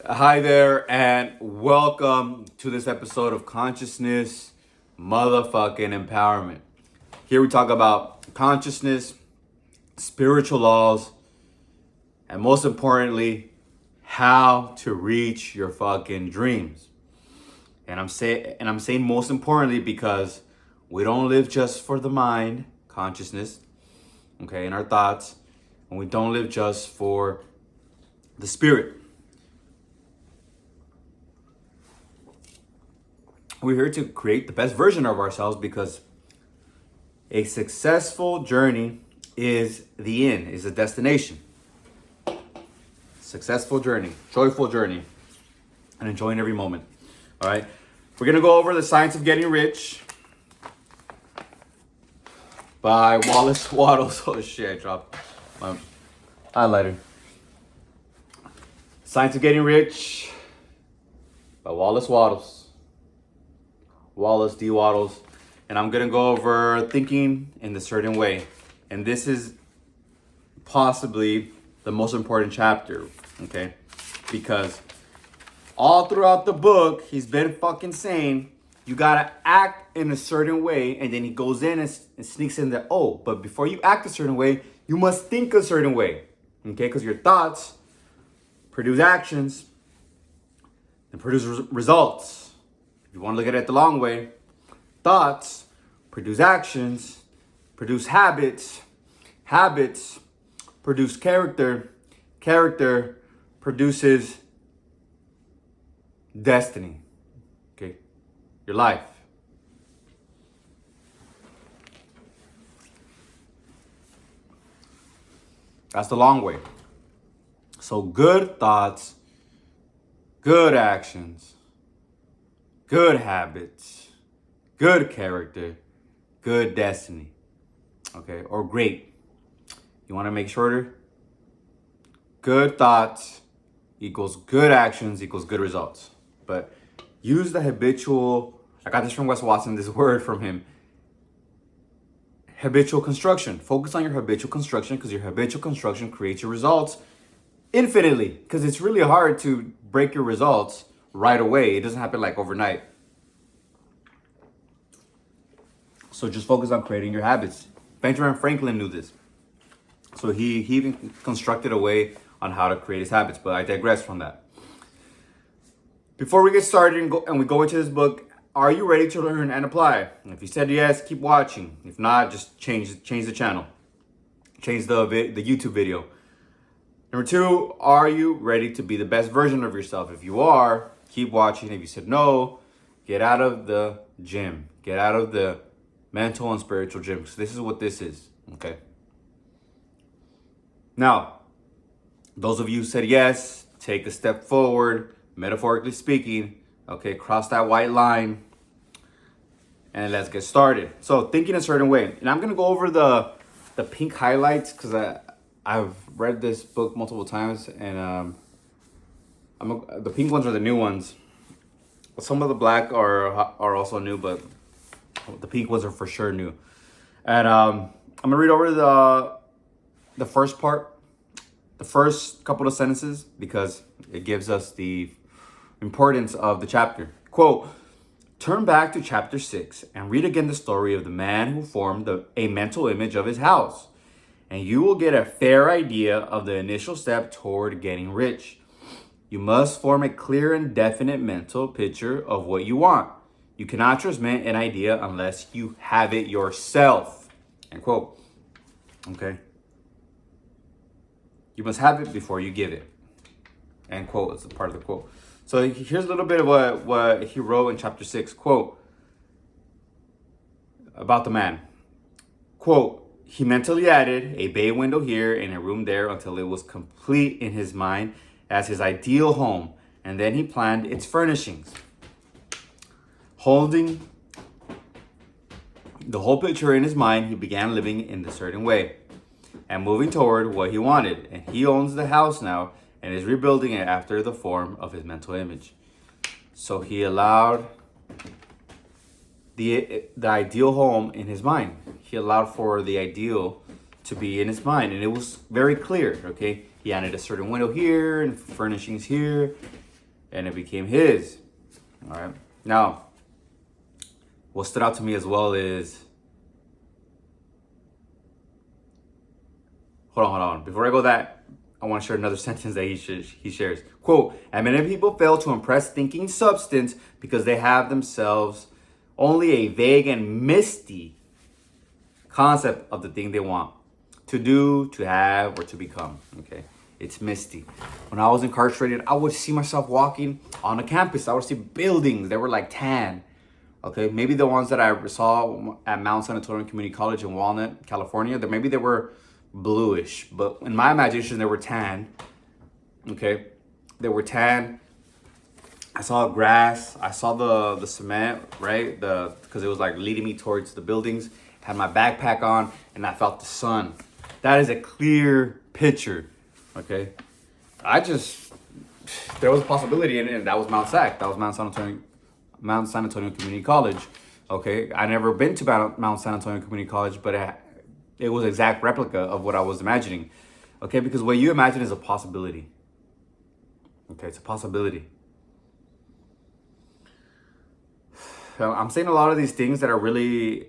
Hi there, and welcome to this episode of Consciousness Motherfucking Empowerment. Here we talk about consciousness, spiritual laws, and most importantly, how to reach your fucking dreams. And I'm saying most importantly because we don't live just for the mind, consciousness, okay, and our thoughts, and we don't live just for the spirit. We're here to create the best version of ourselves because a successful journey is the end, is the destination. Successful journey, joyful journey, and enjoying every moment. All right. We're going to go over The Science of Getting Rich by Wallace Wattles. Oh shit, I dropped my highlighter. Science of Getting Rich by Wallace Wattles. Wallace D. Wattles. And I'm going to go over thinking in a certain way. And this is possibly the most important chapter, okay? Because all throughout the book, he's been fucking saying, you gotta act in a certain way. And then he goes in and sneaks in that, oh, but before you act a certain way, you must think a certain way, okay? Because your thoughts produce actions and produce results. If you want to look at it the long way, thoughts produce actions, produce habits, habits produce character, character produces destiny, okay? Your life. That's the long way. So good thoughts, good actions, good habits, good character, good destiny, okay? Or great. You want to make shorter? Good thoughts equals good actions equals good results. But use the habitual, I got this from Wes Watson, this word from him. Habitual construction. Focus on your habitual construction because your habitual construction creates your results infinitely. Because it's really hard to break your results right away. It doesn't happen like overnight. So just focus on creating your habits. Benjamin Franklin knew this. So he even constructed a way on how to create his habits, but I digress from that. Before we get started and we go into this book, are you ready to learn and apply? If you said yes, keep watching. If not, just change the channel. Change the YouTube video. Number 2, are you ready to be the best version of yourself? If you are, keep watching. If you said no, get out of the gym. Get out of the mental and spiritual gym. So this is what this is, okay? Now, those of you who said yes, take a step forward, metaphorically speaking, okay? Cross that white line, and let's get started. So, thinking a certain way. And I'm going to go over the pink highlights because I've read this book multiple times, and the pink ones are the new ones. Some of the black are also new, but the pink ones are for sure new. And I'm going to read over the first part, the first couple of sentences, because it gives us the importance of the chapter. Quote, turn back to chapter 6 and read again the story of the man who formed a mental image of his house, and you will get a fair idea of the initial step toward getting rich. You must form a clear and definite mental picture of what you want. You cannot transmit an idea unless you have it yourself. End quote. Okay. You must have it before you give it. End quote is a part of the quote. So here's a little bit of what he wrote in chapter 6. Quote, about the man. Quote, he mentally added a bay window here and a room there until it was complete in his mind as his ideal home. And then he planned its furnishings. Holding the whole picture in his mind, he began living in a certain way and moving toward what he wanted. And he owns the house now and is rebuilding it after the form of his mental image. So he allowed the ideal home in his mind. He allowed for the ideal to be in his mind, and it was very clear, okay? He added a certain window here and furnishings here, and it became his. All right. Now, what stood out to me as well is, hold on. Before I go that, I want to share another sentence that he shares. Quote, and many people fail to impress thinking substance because they have themselves only a vague and misty concept of the thing they want to do, to have, or to become. Okay. It's misty. When I was incarcerated, I would see myself walking on the campus. I would see buildings that were like tan. Okay, maybe the ones that I saw at Mount San Antonio Community College in Walnut, California, that maybe they were bluish, but in my imagination, they were tan. Okay, they were tan. I saw grass. I saw the cement, right? Because it was like leading me towards the buildings. Had my backpack on, and I felt the sun. That is a clear picture. Okay, there was a possibility in it, and that was Mount SAC. That was Mount San Antonio Community College. Okay, I never been to Mount San Antonio Community College, but it was an exact replica of what I was imagining. Okay, because what you imagine is a possibility. Okay, it's a possibility. I'm saying a lot of these things that are really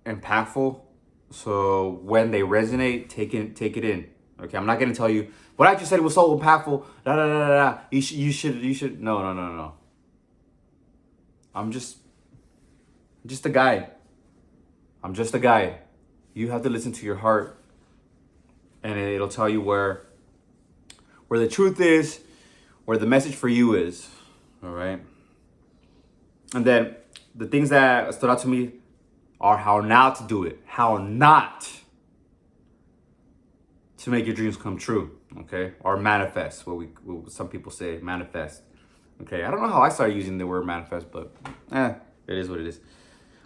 impactful. So when they resonate, take it in. Okay, I'm not gonna tell you what I just said was so impactful. You should. No. I'm just a guide. I'm just a guide. You have to listen to your heart, and it'll tell you where the truth is, where the message for you is. All right. And then the things that stood out to me are how not to do it. How not to make your dreams come true, okay? Or manifest, what some people say, manifest. Okay, I don't know how I started using the word manifest, but it is what it is.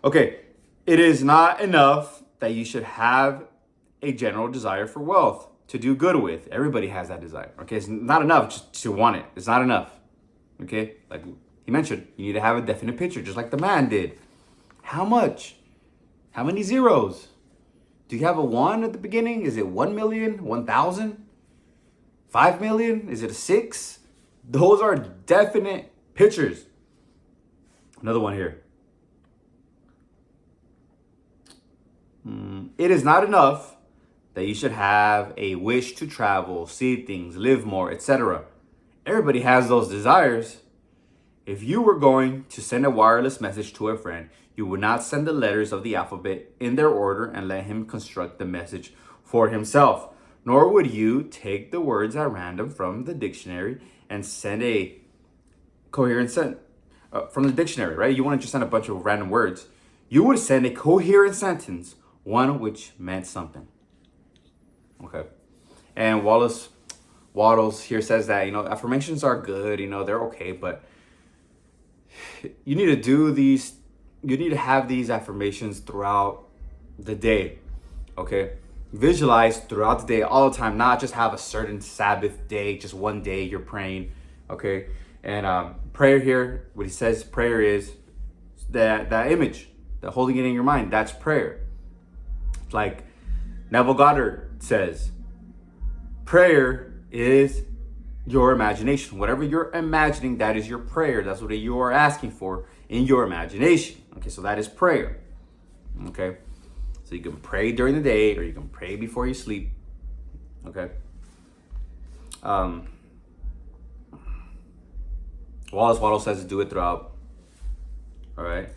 Okay, it is not enough that you should have a general desire for wealth to do good with. Everybody has that desire, okay? It's not enough just to want it. It's not enough, okay? Like he mentioned, you need to have a definite picture, just like the man did. How much? How many zeros? Do you have a 1 at the beginning? Is it 1 million, 1,000, 5 million? Is it a 6? Those are definite pictures. Another one here. It is not enough that you should have a wish to travel, see things, live more, etc. Everybody has those desires. If you were going to send a wireless message to a friend, you would not send the letters of the alphabet in their order and let him construct the message for himself. Nor would you take the words at random from the dictionary and send a coherent sentence from the dictionary, right? You want to just send a bunch of random words. You would send a coherent sentence, one which meant something. Okay. And Waddles here says that, affirmations are good, they're okay, but you need to have these affirmations throughout the day, okay? Visualize throughout the day, all the time, not just have a certain Sabbath day, just one day you're praying, okay? And prayer here, what he says prayer is that image, that holding it in your mind, that's prayer. Like Neville Goddard says, prayer is your imagination. Whatever you're imagining, that is your prayer. That's what you are asking for in your imagination. Okay, so that is prayer. Okay, so you can pray during the day or you can pray before you sleep. Okay. Waddle says to do it throughout. All right.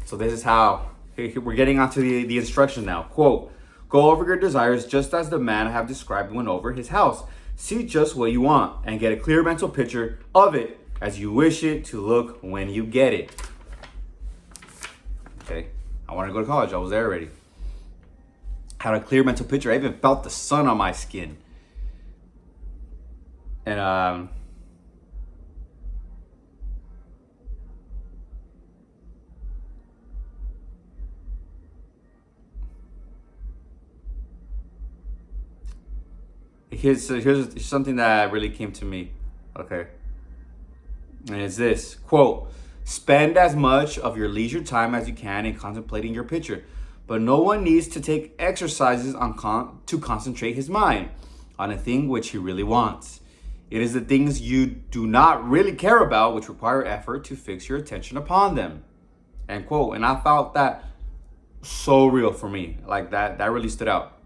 So this is how we're getting onto the instruction now. Quote, go over your desires just as the man I have described went over his house. See just what you want and get a clear mental picture of it as you wish it to look when you get it. Okay, I wanted to go to college. I was there already. Had a clear mental picture. I even felt the sun on my skin. And here's something that really came to me. Okay. And it's this, quote, spend as much of your leisure time as you can in contemplating your picture, but no one needs to take exercises to concentrate his mind on a thing which he really wants. It is the things you do not really care about which require effort to fix your attention upon them. End quote. And I felt that so real for me. Like that really stood out.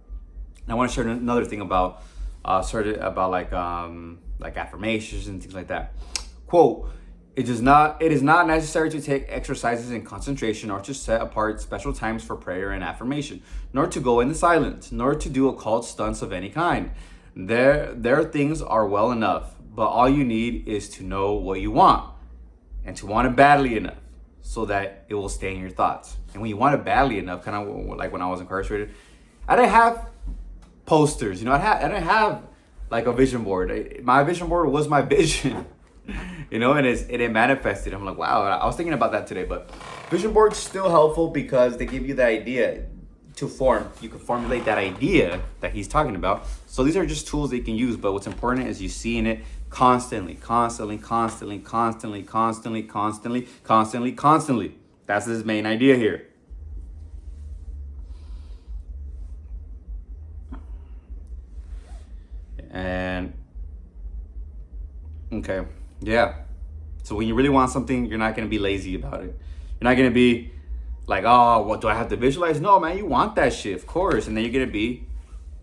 And I want to share another thing about like affirmations and things like that. Quote, it is not necessary to take exercises in concentration or to set apart special times for prayer and affirmation, nor to go into silence, nor to do occult stunts of any kind. Their things are well enough, but all you need is to know what you want and to want it badly enough so that it will stay in your thoughts. And when you want it badly enough, kind of like when I was incarcerated, I didn't have posters, I didn't have like a vision board. My vision board was my vision. And it manifested. I'm like, wow, I was thinking about that today. But vision boards still helpful because they give you the idea to form. You can formulate that idea that he's talking about. So these are just tools that you can use. But what's important is you seeing it constantly. That's his main idea here. And okay. Yeah. So when you really want something, you're not going to be lazy about it. You're not going to be like, oh, what do I have to visualize? No, man, you want that shit, of course. And then you're going to be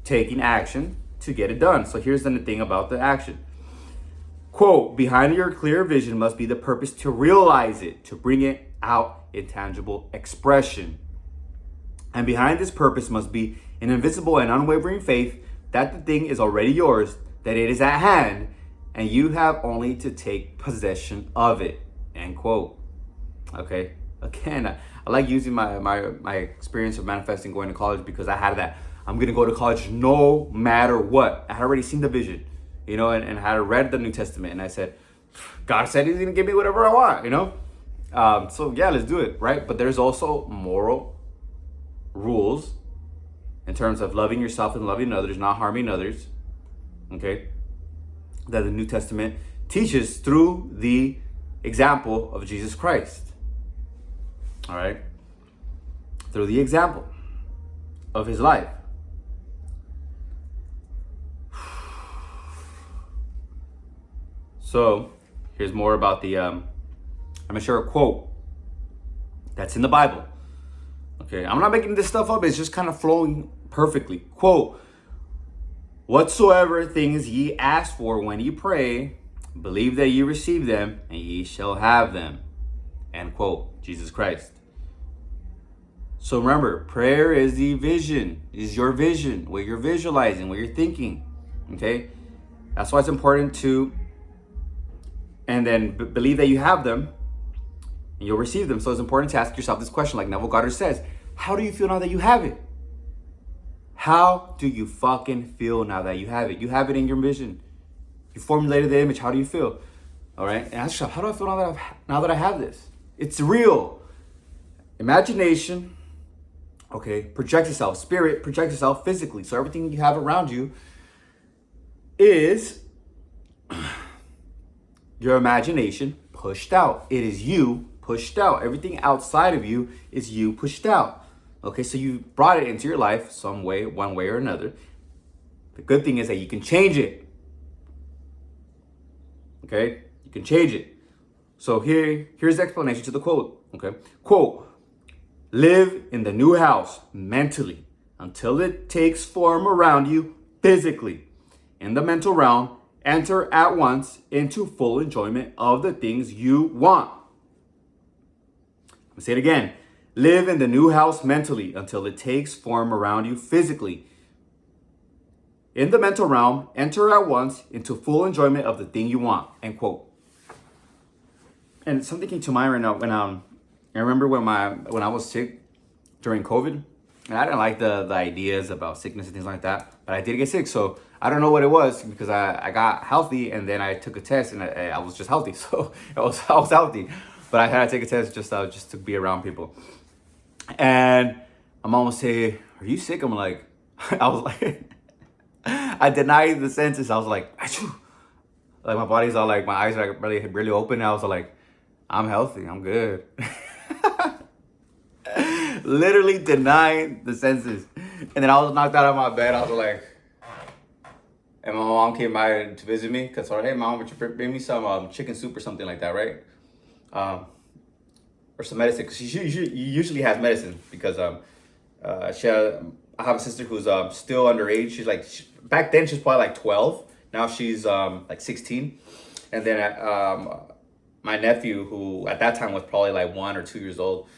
taking action to get it done. So here's the thing about the action. Quote, behind your clear vision must be the purpose to realize it, to bring it out in tangible expression. And behind this purpose must be an invisible and unwavering faith that the thing is already yours, that it is at hand, and you have only to take possession of it. End quote. Okay. Again, I like using my experience of manifesting going to college because I had that. I'm going to go to college no matter what. I had already seen the vision, and had read the New Testament. And I said, God said he's going to give me whatever I want, So yeah, let's do it, right? But there's also moral rules in terms of loving yourself and loving others, not harming others, okay? That the New Testament teaches through the example of Jesus Christ. All right? Through the example of his life. So, here's more about I'm going to share a quote that's in the Bible. Okay, I'm not making this stuff up. It's just kind of flowing perfectly. Quote, whatsoever things ye ask for when ye pray, believe that ye receive them, and ye shall have them. End quote. Jesus Christ. So remember, prayer is the vision, is your vision, what you're visualizing, what you're thinking. Okay? That's why it's important to, and then believe that you have them, and you'll receive them. So it's important to ask yourself this question, like Neville Goddard says, how do you feel now that you have it? How do you fucking feel now that you have it? You have it in your vision. You formulated the image. How do you feel? All right. And ask yourself, how do I feel now that I have this? It's real. Imagination. Okay. Projects itself. Spirit projects itself physically. So everything you have around you is your imagination pushed out. It is you pushed out. Everything outside of you is you pushed out. Okay, so you brought it into your life some way, one way or another. The good thing is that you can change it. Okay, you can change it. So here's the explanation to the quote. Okay, quote, live in the new house mentally until it takes form around you physically. In the mental realm, enter at once into full enjoyment of the things you want. I'll say it again. Live in the new house mentally until it takes form around you physically. In the mental realm, enter at once into full enjoyment of the thing you want. End quote. And something came to mind right now when I remember when I was sick during COVID, and I didn't like the ideas about sickness and things like that, but I did get sick. So I don't know what it was because I got healthy and then I took a test and I was just healthy. So I was healthy, but I had to take a test just to be around people. And my mom would say, are you sick? I'm like, I was like, I denied the senses. I was like, achoo. Like my body's all like, my eyes are like really open. I was like, I'm healthy. I'm good. Literally denying the senses. And then I was knocked out of my bed. I was like, and my mom came by to visit me because I told her, hey mom, would you bring me some chicken soup or something like that, right? Um, or some medicine because she usually has medicine because I have a sister who's still underage. She's like back then she's probably like 12. Now she's like 16, and then my nephew who at that time was probably like 1 or 2 years old.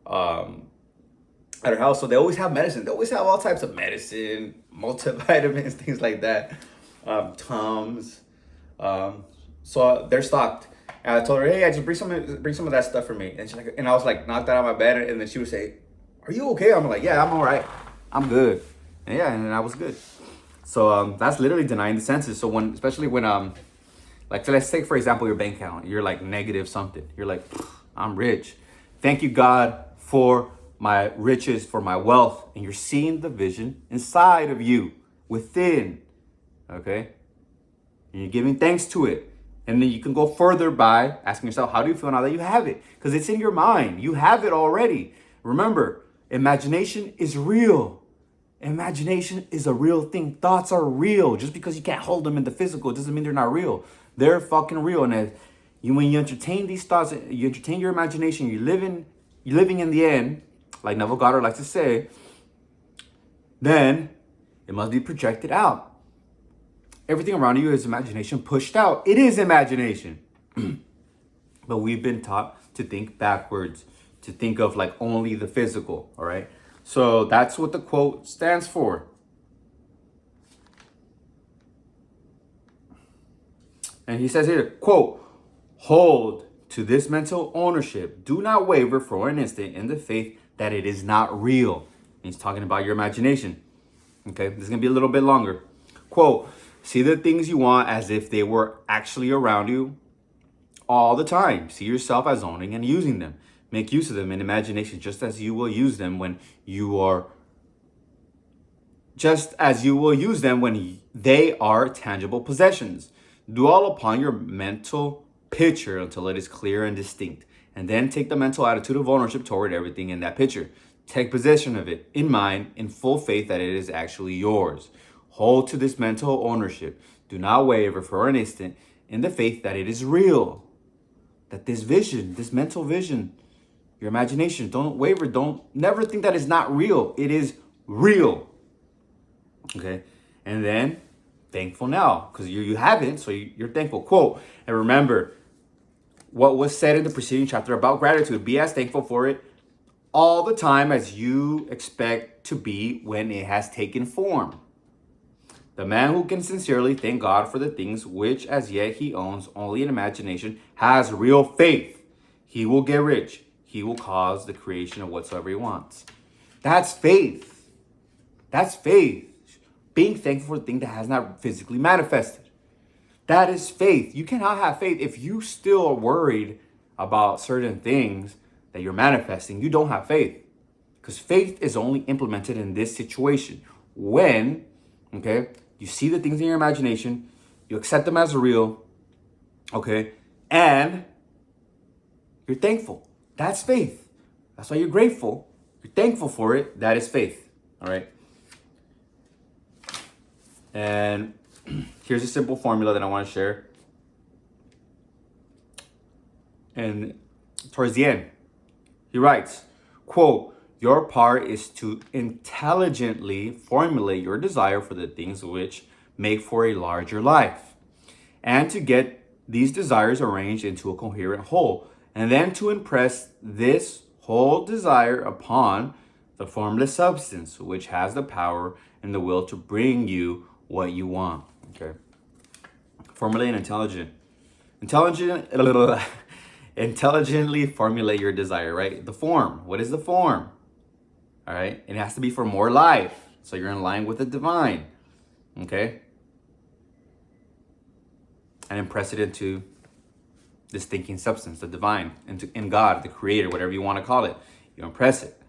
Um, at her house, so they always have medicine. They always have all types of medicine, multivitamins, things like that, Tums. So they're stocked. And I told her, hey, I just bring some of that stuff for me. And she's like, and I was like knocked out of my bed, and then she would say, are you okay? I'm like, yeah, I'm all right. I'm good. And yeah, and I was good. So that's literally denying the senses. So when, especially when like, so let's take for example your bank account. You're like negative something. You're like, I'm rich. Thank you God for my riches, for my wealth, and you're seeing the vision inside of you, within. Okay, and you're giving thanks to it. And then you can go further by asking yourself, how do you feel now that you have it? Because it's in your mind. You have it already. Remember, imagination is real. Imagination is a real thing. Thoughts are real. Just because you can't hold them in the physical, it doesn't mean they're not real. They're fucking real. And when you entertain these thoughts, you entertain your imagination, you're living in the end, like Neville Goddard likes to say, then it must be projected out. Everything around you is imagination pushed out. It is imagination. But we've been taught to think backwards, to think of like only the physical, all right? So that's what the quote stands for. And he says here, quote, hold to this mental ownership. Do not waver for an instant in the faith that it is not real. And he's talking about your imagination. Okay, this is going to be a little bit longer. Quote, see the things you want as if they were actually around you all the time. See yourself as owning and using them. Make use of them in imagination just as you will use them when they are tangible possessions. Dwell upon your mental picture until it is clear and distinct. And then take the mental attitude of ownership toward everything in that picture. Take possession of it in mind, in full faith that it is actually yours. Hold to this mental ownership. Do not waver for an instant in the faith that it is real. That this vision, this mental vision, your imagination, don't waver. Don't never think that it's not real. It is real. Okay. And then thankful now because you haven't. So you're thankful. Quote. And remember what was said in the preceding chapter about gratitude. Be as thankful for it all the time as you expect to be when it has taken form. The man who can sincerely thank God for the things which as yet he owns only in imagination has real faith. He will get rich. He will cause the creation of whatsoever he wants. That's faith. That's faith. Being thankful for the thing that has not physically manifested. That is faith. You cannot have faith if you still are worried about certain things that you're manifesting. You don't have faith. Because faith is only implemented in this situation. When, okay, you see the things in your imagination, you accept them as real, okay, and you're thankful. That's faith. That's why you're grateful. You're thankful for it. That is faith. All right. And here's a simple formula that I want to share. And towards the end, he writes, quote, your part is to intelligently formulate your desire for the things which make for a larger life, and to get these desires arranged into a coherent whole, and then to impress this whole desire upon the formless substance, which has the power and the will to bring you what you want. Okay. Formulate intelligently formulate your desire, right? The form. What is the form? All right. It has to be for more life. So you're in line with the divine. Okay. And impress it into this thinking substance, the divine, in God, the creator, whatever you want to call it. You impress it.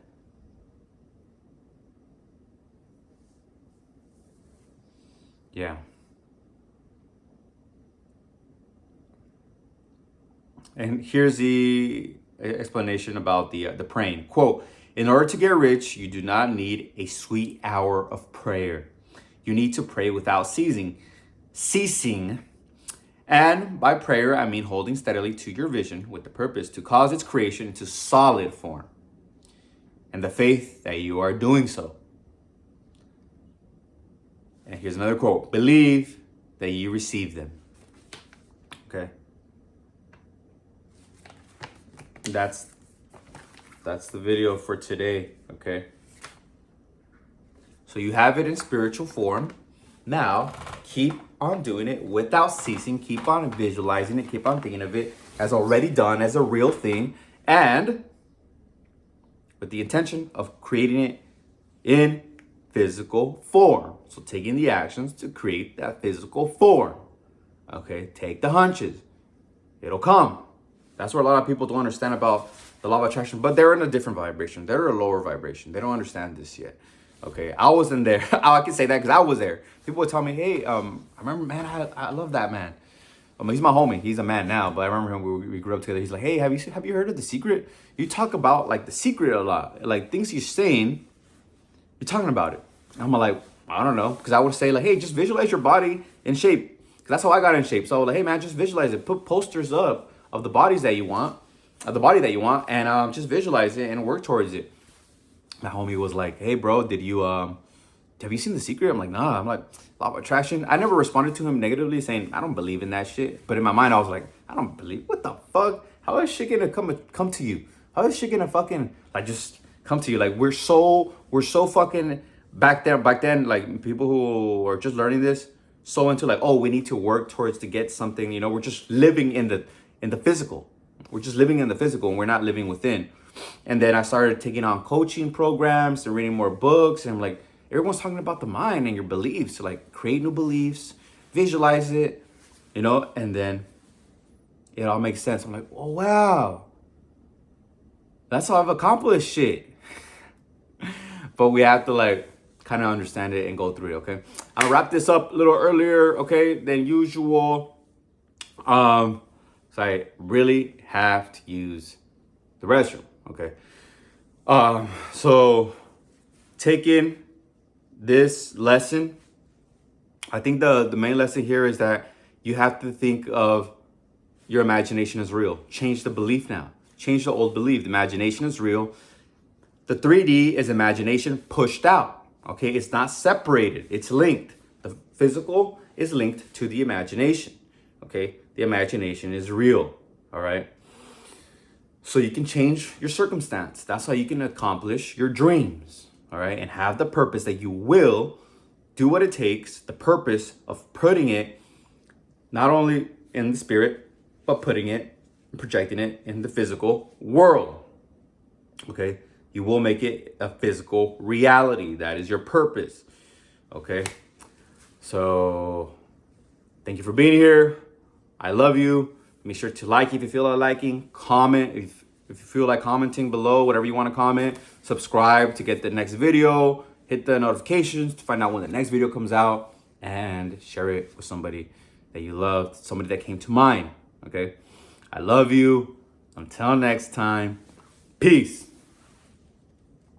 Yeah. And here's the explanation about the praying. Quote, in order to get rich, you do not need a sweet hour of prayer. You need to pray without ceasing. ceasing. And by prayer, I mean holding steadily to your vision with the purpose to cause its creation into solid form, and the faith that you are doing so. And here's another quote: believe that you receive them. Okay. That's the video for today, okay? So you have it in spiritual form. Now, keep on doing it without ceasing. Keep on visualizing it. Keep on thinking of it as already done, as a real thing, and with the intention of creating it in physical form. So taking the actions to create that physical form. Okay, take the hunches. It'll come. That's what a lot of people don't understand about the law of attraction, but they're in a different vibration. They're a lower vibration. They don't understand this yet. Okay, I wasn't there. I can say that because I was there. People would tell me, hey, I remember, man, I love that man. He's my homie. He's a man now, but I remember him. We grew up together. He's like, hey, have you heard of The Secret? You talk about like The Secret a lot. Like things you're saying, you're talking about it. And I'm like, I don't know, because I would say like, hey, just visualize your body in shape. Because that's how I got in shape. So like, hey man, just visualize it. Put posters up of the bodies that you want, of the body that you want, and just visualize it and work towards it. My homie was like, hey bro, have you seen The Secret? I'm like, nah. I'm like, law of attraction. I never responded to him negatively saying, I don't believe in that shit. But in my mind, I was like, I don't believe, what the fuck? How is shit gonna come to you? How is shit gonna fucking like just come to you? Like we're so fucking back then, like people who are just learning this, so into like, oh, we need to work towards to get something, you know, we're just living in the physical. We're just living in the physical and we're not living within. And then I started taking on coaching programs and reading more books. And I'm like, everyone's talking about the mind and your beliefs. So like create new beliefs, visualize it, you know, and then it all makes sense. I'm like, oh, wow. That's how I've accomplished shit. But we have to like kind of understand it and go through it, okay? I'll wrap this up a little earlier, okay, than usual. So I really have to use the restroom, okay? So taking this lesson, I think the main lesson here is that you have to think of your imagination as real. Change the belief now. Change the old belief. The imagination is real. The 3D is imagination pushed out, okay? It's not separated. It's linked. The physical is linked to the imagination, okay? The imagination is real, all right? So you can change your circumstance. That's how you can accomplish your dreams, all right? And have the purpose that you will do what it takes, the purpose of putting it not only in the spirit, but putting it, projecting it in the physical world, okay? You will make it a physical reality. That is your purpose, okay? So thank you for being here. I love you. Make sure to like if you feel like liking, comment if you feel like commenting below, whatever you want to comment, subscribe to get the next video, hit the notifications to find out when the next video comes out, and share it with somebody that you love, somebody that came to mind, okay? I love you. Until next time, peace.